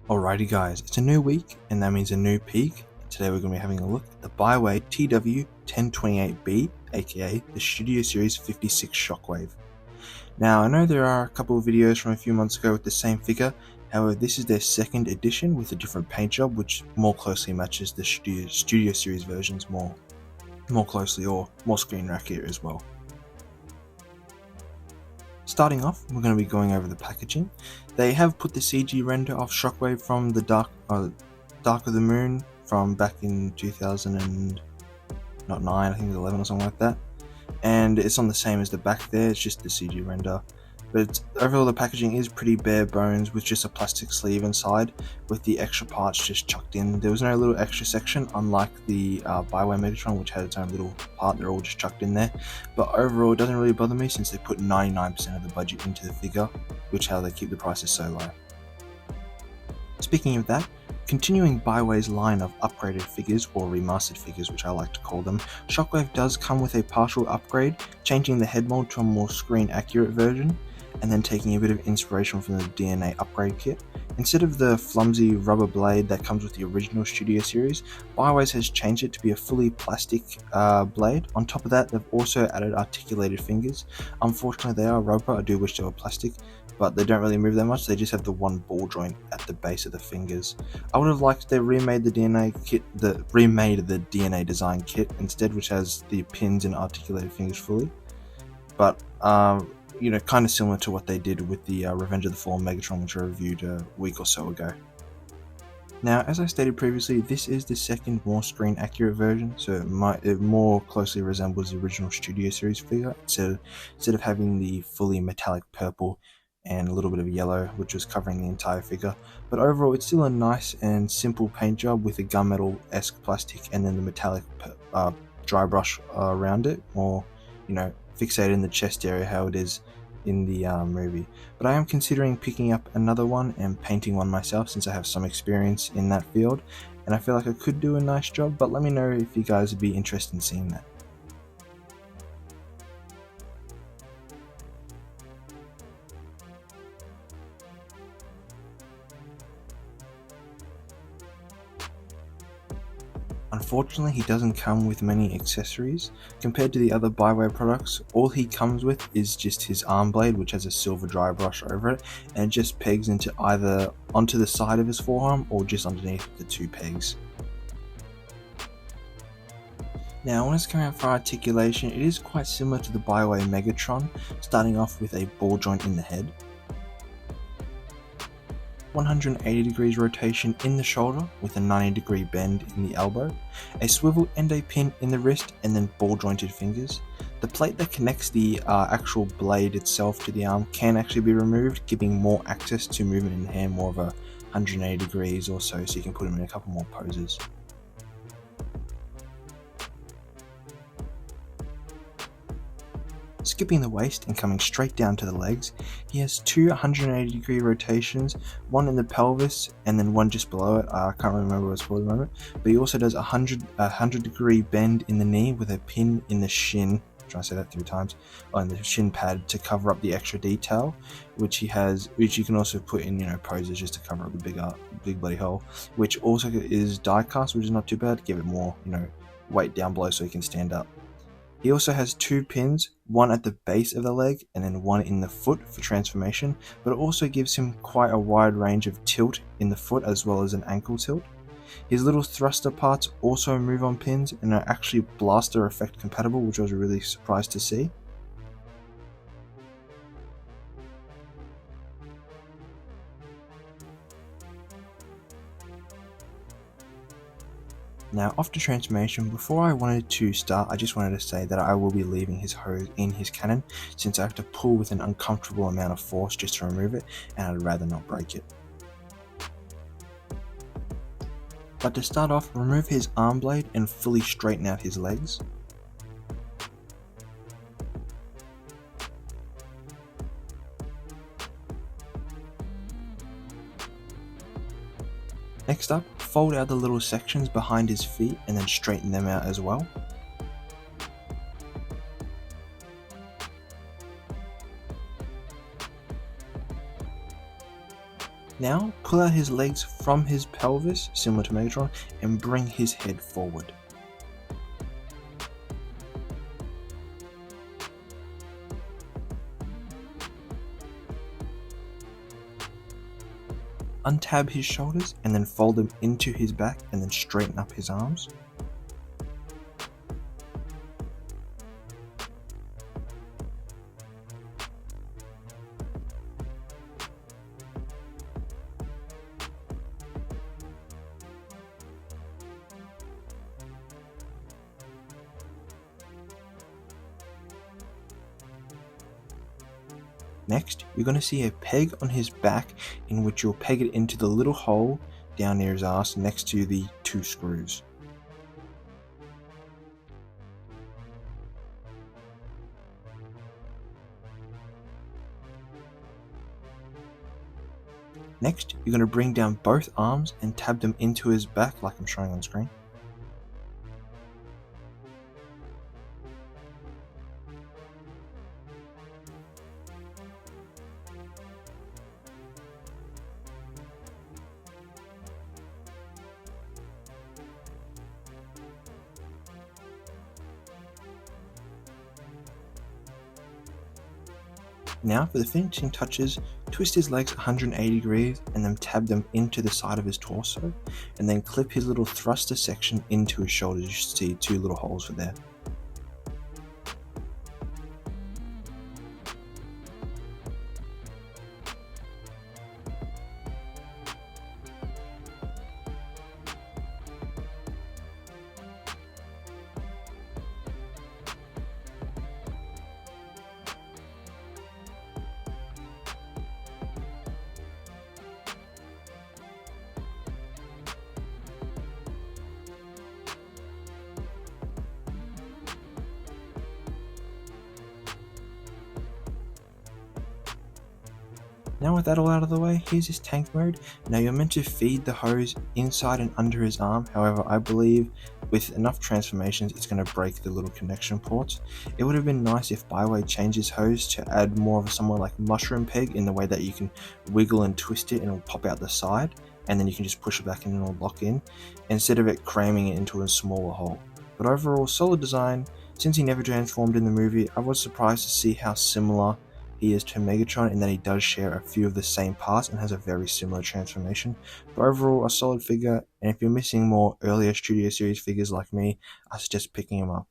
Alrighty guys, it's a new week and that means a new peak. Today we're going to be having a look at the Baiwei TW-1028B, aka the Studio Series 56 Shockwave. Now I know there are a couple of videos from a few months ago with the same figure, however this is their second edition with a different paint job which more closely matches the Studio Series versions more closely, or more screen accurate as well. Starting off, we're going to be going over the packaging. They have put the CG render of Shockwave from the Dark of the Moon from back in 2009, I think it was 11 or something like that. And it's on the same as the back there, it's just the CG render. But overall the packaging is pretty bare bones with just a plastic sleeve inside with the extra parts just chucked in. There was no little extra section unlike the Baiwei Megatron, which had its own little part. They're all just chucked in there. But overall it doesn't really bother me since they put 99% of the budget into the figure, which how they keep the prices so low. Speaking of that, continuing Baiwei's line of upgraded figures, or remastered figures which I like to call them, Shockwave does come with a partial upgrade, changing the head mold to a more screen accurate version, and then taking a bit of inspiration from the DNA upgrade kit. Instead of the flimsy rubber blade that comes with the original Studio Series, Baiwei has changed it to be a fully plastic blade. On top of that, they've also added articulated fingers. Unfortunately they are rubber, I do wish they were plastic, but they don't really move that much, they just have the one ball joint at the base of the fingers. I would have liked they remade the DNA design kit instead, which has the pins and articulated fingers fully, but kind of similar to what they did with the Revenge of the Fallen Megatron, which I reviewed a week or so ago. Now, as I stated previously, this is the second more screen accurate version, so it more closely resembles the original Studio Series figure, so instead of having the fully metallic purple and a little bit of yellow which was covering the entire figure. But overall it's still a nice and simple paint job with a gunmetal-esque plastic and then the metallic dry brush around it, or fixated in the chest area how it is in the movie. But I am considering picking up another one and painting one myself since I have some experience in that field, and I feel like I could do a nice job, but let me know if you guys would be interested in seeing that. Unfortunately, he doesn't come with many accessories. Compared to the other Baiwei products, all he comes with is just his arm blade, which has a silver dry brush over it, and it just pegs into either onto the side of his forearm or just underneath the two pegs. Now, when it's coming out for articulation, it is quite similar to the Baiwei Megatron, starting off with a ball joint in the head, 180 degrees rotation in the shoulder with a 90 degree bend in the elbow, a swivel and a pin in the wrist, and then ball jointed fingers. The plate that connects the actual blade itself to the arm can actually be removed, giving more access to movement in the hand, more of a 180 degrees or so you can put him in a couple more poses. Skipping the waist and coming straight down to the legs, he has two 180 degree rotations, one in the pelvis and then one just below it. I can't remember what it's called at the moment, but he also does a 100 degree bend in the knee with a pin in the shin, try to say that 3 times, on the shin pad to cover up the extra detail, which he has, which you can also put in poses just to cover up the big bloody hole, which also is die cast, which is not too bad to give it more weight down below so he can stand up. He also has 2 pins, one at the base of the leg and then one in the foot for transformation, but it also gives him quite a wide range of tilt in the foot as well as an ankle tilt. His little thruster parts also move on pins and are actually blaster effect compatible, which I was really surprised to see. Now, after transformation, before I wanted to start, I just wanted to say that I will be leaving his hose in his cannon since I have to pull with an uncomfortable amount of force just to remove it, and I'd rather not break it. But to start off, remove his arm blade and fully straighten out his legs. Next up, fold out the little sections behind his feet and then straighten them out as well. Now pull out his legs from his pelvis, similar to Megatron, and bring his head forward. Untab his shoulders and then fold them into his back and then straighten up his arms. Next, you're going to see a peg on his back in which you'll peg it into the little hole down near his ass next to the 2 screws. Next, you're going to bring down both arms and tab them into his back like I'm showing on screen. Now for the finishing touches, twist his legs 180 degrees and then tab them into the side of his torso, and then clip his little thruster section into his shoulders. You should see 2 little holes for there. Now with that all out of the way, here's his tank mode. Now you're meant to feed the hose inside and under his arm, however I believe with enough transformations it's going to break the little connection ports. It would have been nice if Baiwei changed his hose to add more of a somewhat like mushroom peg in the way that you can wiggle and twist it and it'll pop out the side, and then you can just push it back and it'll lock in, instead of it cramming it into a smaller hole. But overall, solid design. Since he never transformed in the movie, I was surprised to see how similar he is to Megatron in that he does share a few of the same parts and has a very similar transformation. But overall, a solid figure, and if you're missing more earlier Studio Series figures like me, I suggest picking him up.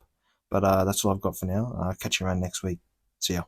But that's all I've got for now. Catch you around next week. See ya.